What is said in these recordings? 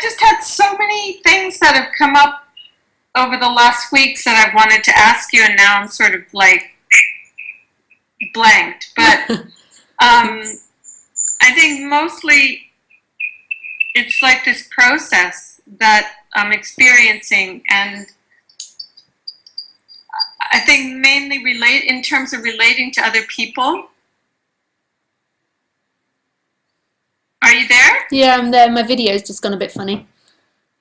just had so many things that have come up over the last weeks that I've wanted to ask you, and now I'm sort of like blanked. But I think mostly it's like this process that I'm experiencing, and I think mainly in terms of relating to other people. Are you there? Yeah, I'm there. My video's just gone a bit funny.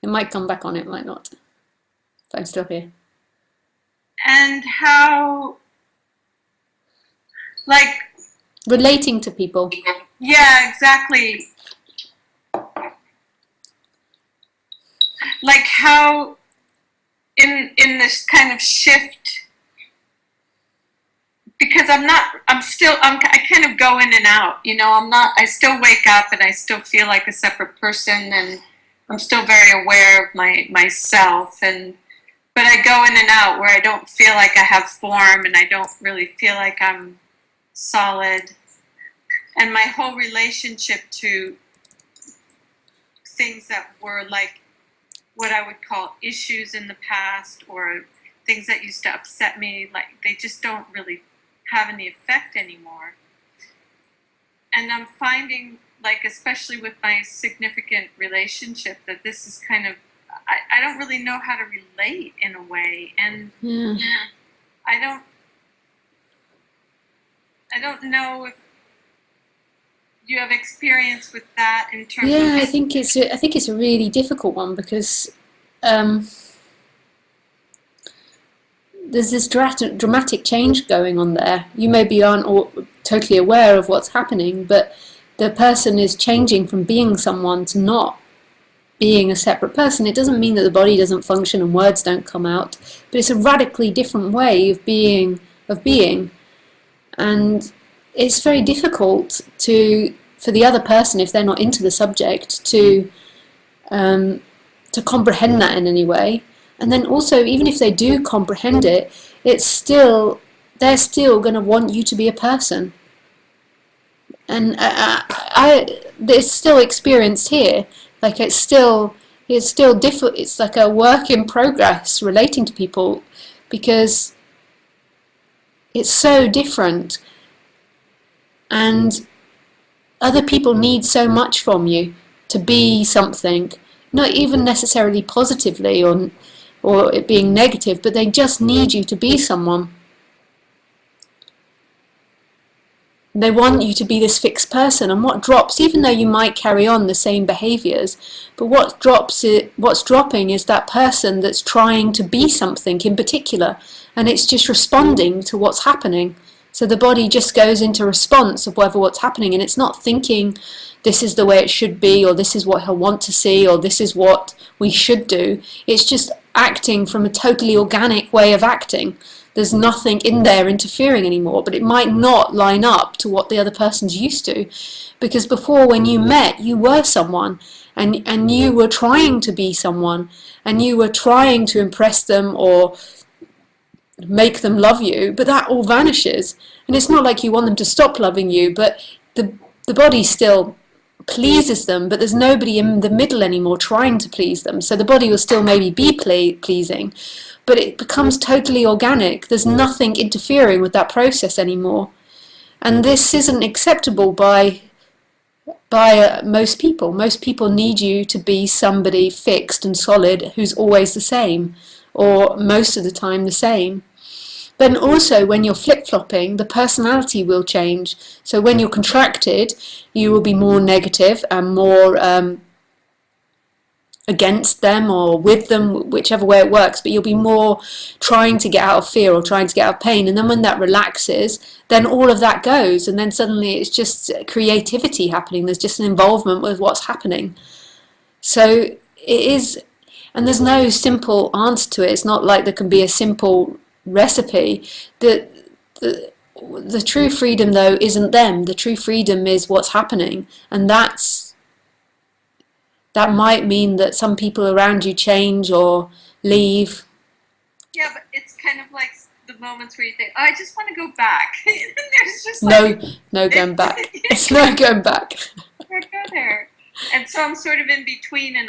It might come back on, it might not. But I'm still here. And how, like... Relating to people. Yeah, exactly. Like how in this kind of shift, because I kind of go in and out, you know, I still wake up and I still feel like a separate person, and I'm still very aware of myself, but I go in and out where I don't feel like I have form, and I don't really feel like I'm solid. And my whole relationship to things that were like what I would call issues in the past, or things that used to upset me, like they just don't really have any effect anymore. And I'm finding, like, especially with my significant relationship, that this is kind of, I don't really know how to relate in a way. And I don't know if you have experience with that in terms of... Yeah, I think it's a really difficult one, because there's this dramatic change going on there. You maybe aren't totally aware of what's happening, but the person is changing from being someone to not being a separate person. It doesn't mean that the body doesn't function and words don't come out, but it's a radically different way of being. And it's very difficult for the other person, if they're not into the subject, to comprehend that in any way. And then also, even if they do comprehend it, they're still going to want you to be a person. And it's still experienced here. Like it's still difficult. It's like a work in progress relating to people, because it's so different, and other people need so much from you to be something, not even necessarily positively or it being negative, but they just need you to be someone. They want you to be this fixed person, and what drops, even though you might carry on the same behaviours, but what's dropping is that person that's trying to be something in particular, and it's just responding to what's happening. So the body just goes into response of what's happening, and it's not thinking this is the way it should be, or this is what I want to see, or this is what we should do. It's just acting from a totally organic way of acting. There's nothing in there interfering anymore, but it might not line up to what the other person's used to. Because before, when you met, you were someone, and you were trying to be someone, and you were trying to impress them or make them love you, but that all vanishes. And it's not like you want them to stop loving you, but the body still pleases them, but there's nobody in the middle anymore trying to please them. So the body will still maybe be pleasing, but it becomes totally organic. There's nothing interfering with that process anymore. And this isn't acceptable by most people. Most people need you to be somebody fixed and solid who's always the same, or most of the time the same. Then also, when you're flip-flopping, the personality will change. So when you're contracted, you will be more negative and more against them or with them, whichever way it works, but you'll be more trying to get out of fear or trying to get out of pain. And then when that relaxes, then all of that goes, and then suddenly it's just creativity happening. There's just an involvement with what's happening. So it is, and there's no simple answer to it. It's not like there can be a simple recipe. The true freedom, though, isn't them. The true freedom is what's happening, and that might mean that some people around you change or leave. Yeah, but it's kind of like the moments where you think, oh, I just want to go back. There's just like, no going back. It's no going back. I go there. And so I'm sort of in between, and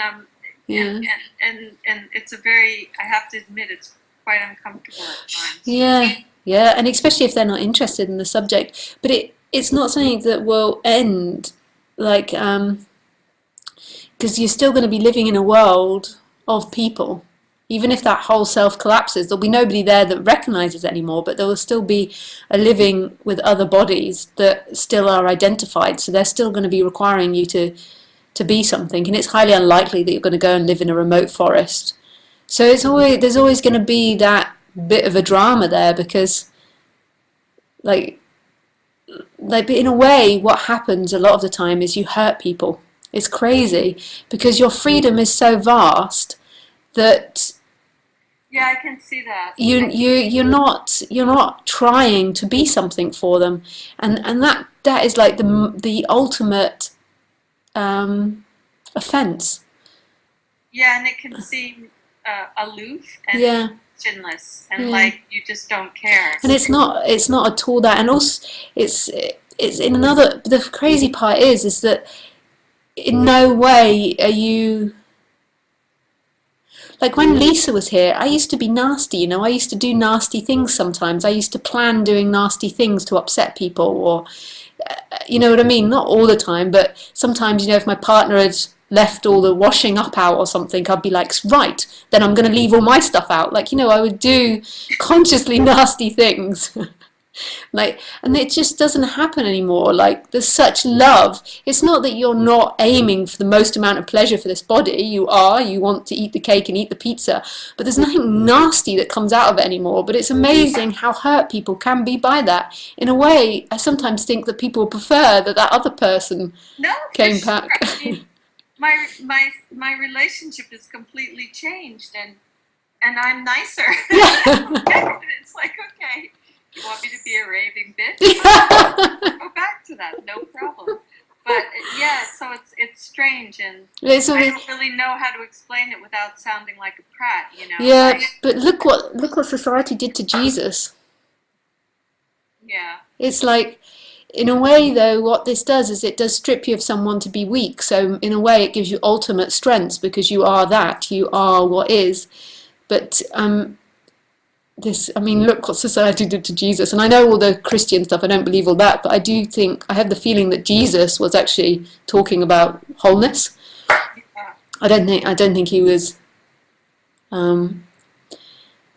Yeah. And it's a very, I have to admit, it's quite uncomfortable at times. Yeah, yeah, and especially if they're not interested in the subject. But it's not something that will end, like, because you're still going to be living in a world of people. Even if that whole self collapses, there'll be nobody there that recognizes it anymore, but there will still be a living with other bodies that still are identified. So they're still going to be requiring you to be something, and it's highly unlikely that you're going to go and live in a remote forest. So there's always going to be that bit of a drama there, because like in a way what happens a lot of the time is you hurt people. It's crazy because your freedom is so vast that Yeah, I can see that. you're not trying to be something for them, and that is like the ultimate offense. Yeah, and it can seem aloof and Yeah. chinless, and Yeah. like you just don't care. And it's not at all that. And also it's in another, the crazy part is that in no way are you, like when Lisa was here, I used to be nasty, you know, I used to do nasty things sometimes. I used to plan doing nasty things to upset people, or you know what I mean? Not all the time, but sometimes, you know, if my partner had left all the washing up out or something, I'd be like, right, then I'm going to leave all my stuff out. Like, you know, I would do consciously nasty things. Like, and it just doesn't happen anymore. Like, there's such love. It's not that you're not aiming for the most amount of pleasure for this body. You want to eat the cake and eat the pizza, but there's nothing nasty that comes out of it anymore. But it's amazing how hurt people can be by that. In a way, I sometimes think that people prefer that other person came back. I mean, my relationship is completely changed, and I'm nicer. Yeah. It's like, okay, you want me to be a raving bitch? Go back to that, no problem. But yeah, so it's strange, and I don't really know how to explain it without sounding like a prat, you know. Yeah, but look what society did to Jesus. Yeah. It's like, in a way though, what this does is it does strip you of someone to be weak. So in a way it gives you ultimate strength, because you are what is. But I mean, look what society did to Jesus. And I know all the Christian stuff, I don't believe all that, but I do think, I have the feeling that Jesus was actually talking about wholeness. Yeah. I don't think he was,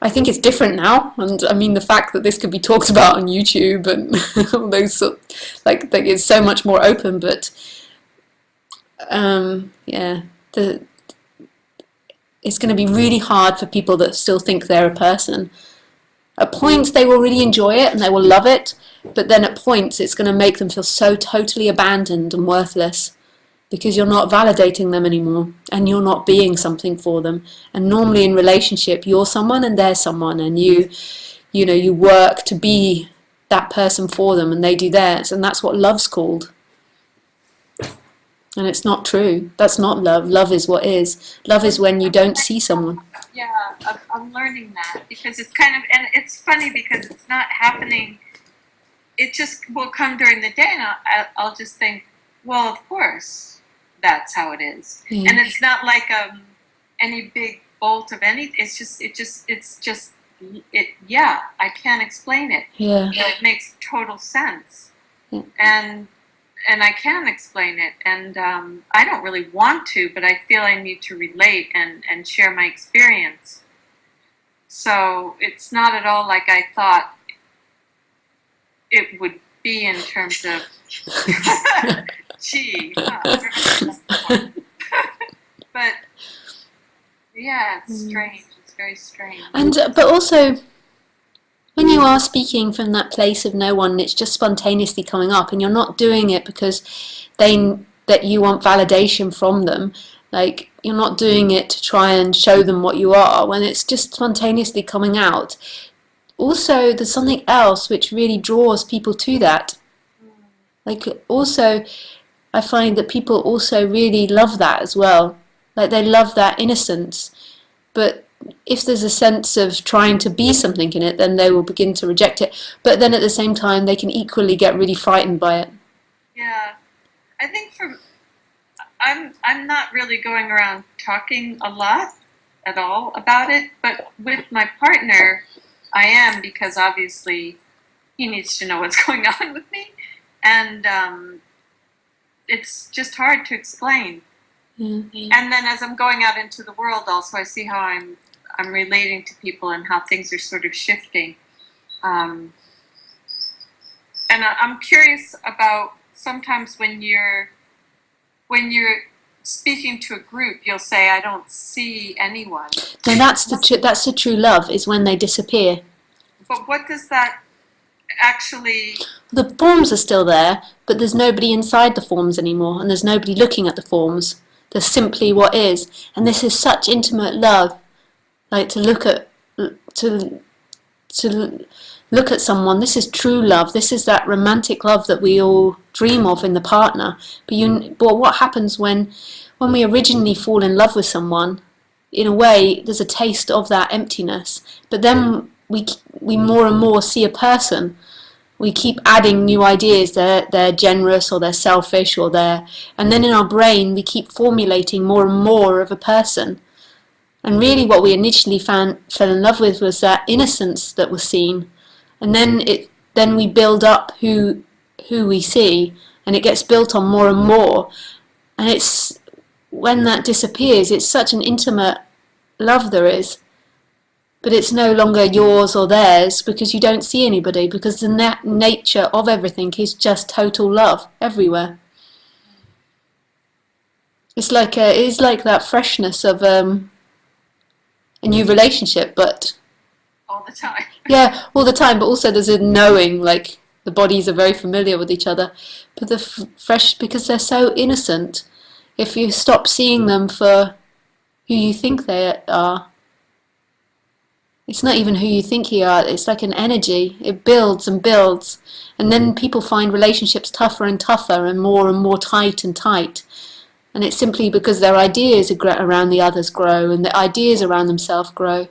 I think it's different now, and I mean the fact that this could be talked about on YouTube and all those like it's so much more open. But yeah, it's going to be really hard for people that still think they're a person. At points they will really enjoy it and they will love it, but then at points it's going to make them feel so totally abandoned and worthless, because you're not validating them anymore and you're not being something for them. And normally in relationship you're someone and they're someone, and you work to be that person for them and they do theirs, and that's what love's called. And it's not true. That's not love. Love is what is. Love is when you don't see someone. Yeah, I'm learning that, because it's kind of, and it's funny because it's not happening. It just will come during the day, and I'll just think, well, of course, that's how it is. Yeah. And it's not like any big bolt of anything. It's just yeah, I can't explain it. Yeah. It makes total sense. Yeah. And I can explain it, and I don't really want to, but I feel I need to relate and share my experience. So it's not at all like I thought it would be in terms of, gee, but yeah, it's strange. It's very strange. And but also, when you are speaking from that place of no one, it's just spontaneously coming up, and you're not doing it because that you want validation from them. Like, you're not doing it to try and show them what you are, when it's just spontaneously coming out. Also, there's something else which really draws people to that. Like, also, I find that people also really love that as well. Like, they love that innocence. But if there's a sense of trying to be something in it, then they will begin to reject it. But then at the same time, they can equally get really frightened by it. Yeah, I think I'm not really going around talking a lot at all about it, but with my partner, I am, because obviously he needs to know what's going on with me, and it's just hard to explain. Yeah. And then as I'm going out into the world, also I see how I'm relating to people and how things are sort of shifting. And I'm curious about sometimes when you're speaking to a group, you'll say, "I don't see anyone." No, that's the true love, is when they disappear. But what does that actually? The forms are still there, but there's nobody inside the forms anymore, and there's nobody looking at the forms. There's simply what is, and this is such intimate love. Like to look at someone. This is true love. This is that romantic love that we all dream of in the partner. But what happens when we originally fall in love with someone? In a way, there's a taste of that emptiness. But then we more and more see a person. We keep adding new ideas. They're generous, or they're selfish, and then in our brain we keep formulating more and more of a person. And really what we initially fell in love with was that innocence that was seen. And then we build up who we see, and it gets built on more and more. And it's when that disappears, it's such an intimate love there is. But it's no longer yours or theirs, because you don't see anybody, because the nature of everything is just total love everywhere. It's like that freshness of a new relationship, but All the time. yeah, all the time. But also there's a knowing, like the bodies are very familiar with each other. But the fresh, because they're so innocent. If you stop seeing them for who you think they are, it's not even who you think you are. It's like an energy. It builds and builds, and then people find relationships tougher and tougher, and more tight and tight. And it's simply because their ideas around the others grow, and the ideas around themselves grow.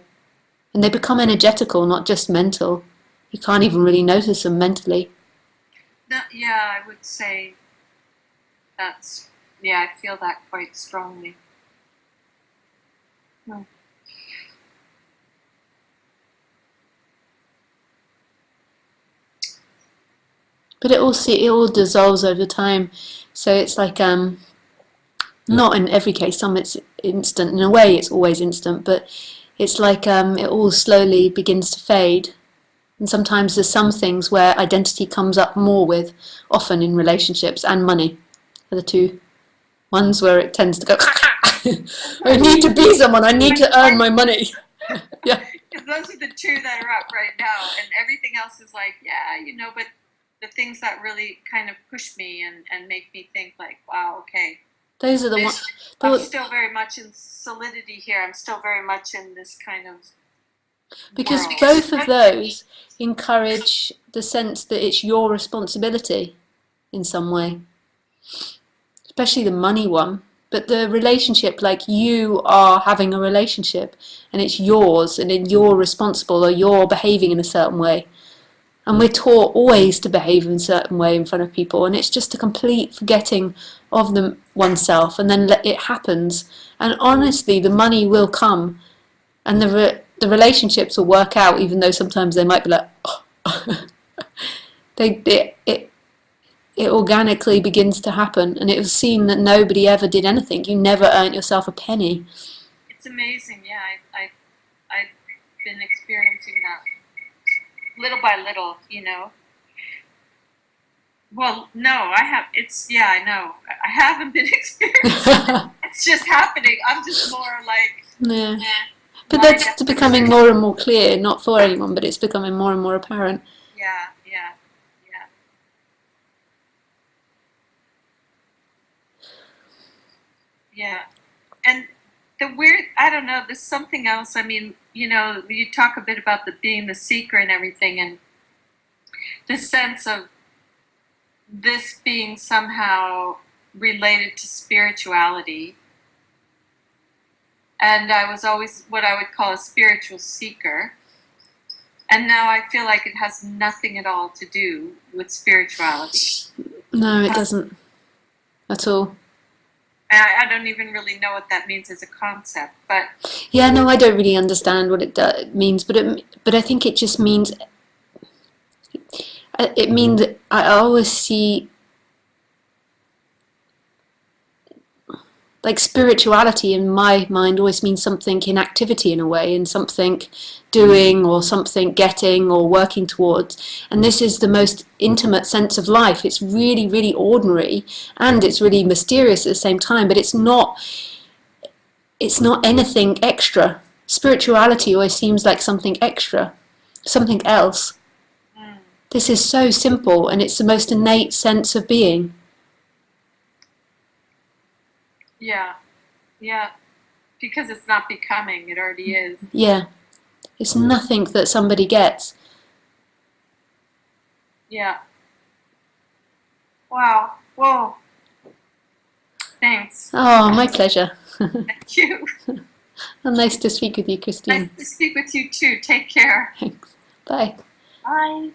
And they become energetical, not just mental. You can't even really notice them mentally. Yeah, I would say that's, yeah, I feel that quite strongly. Hmm. But it all dissolves over time. So it's like not in every case. Some it's instant. In a way, it's always instant. But it's like it all slowly begins to fade. And sometimes there's some things where identity comes up more with, often in relationships, and money are the two ones where it tends to go, I need to be someone, I need to earn my money. Yeah. Because those are the two that are up right now, and everything else is like, yeah, but the things that really kind of push me and make me think like, wow, okay. Those are the ones. I'm still very much in solidity here. I'm still very much in this kind of because world. Both of those encourage the sense that it's your responsibility in some way, especially the money one. But the relationship, like you are having a relationship and it's yours, and you're responsible, or you're behaving in a certain way. And we're taught always to behave in a certain way in front of people, and it's just a complete forgetting of oneself, and then it happens. And honestly, the money will come, and the relationships will work out, even though sometimes they might be like, oh. It organically begins to happen, and it was seen that nobody ever did anything. You never earned yourself a penny. It's amazing, yeah. I've been experiencing that little by little, Well, no, I have. I know. I haven't been experiencing. It's just happening. I'm just more like. Yeah. But that's becoming more and more clear, not for anyone, but it's becoming more and more apparent. Yeah. Yeah. And the weird, I don't know, there's something else. I mean, you talk a bit about being the seeker and everything, and the sense of this being somehow related to spirituality. And I was always what I would call a spiritual seeker. And now I feel like it has nothing at all to do with spirituality. No, it doesn't at all. I don't even really know what that means as a concept, but Yeah, no, I don't really understand what it means, but I think it just means that I always see like spirituality in my mind always means something in activity in a way, and something doing or something getting or working towards. And this is the most intimate sense of life. It's really, really ordinary and it's really mysterious at the same time, but it's not anything extra. Spirituality always seems like something extra, something else. This is so simple and it's the most innate sense of being. yeah, yeah, because it's not becoming, it already is. Yeah, it's nothing that somebody gets. Yeah. Wow. Whoa. Thanks. Oh, my pleasure. Thank you. And nice to speak with you, Christine. Nice to speak with you too. Take care. Thanks. Bye. Bye.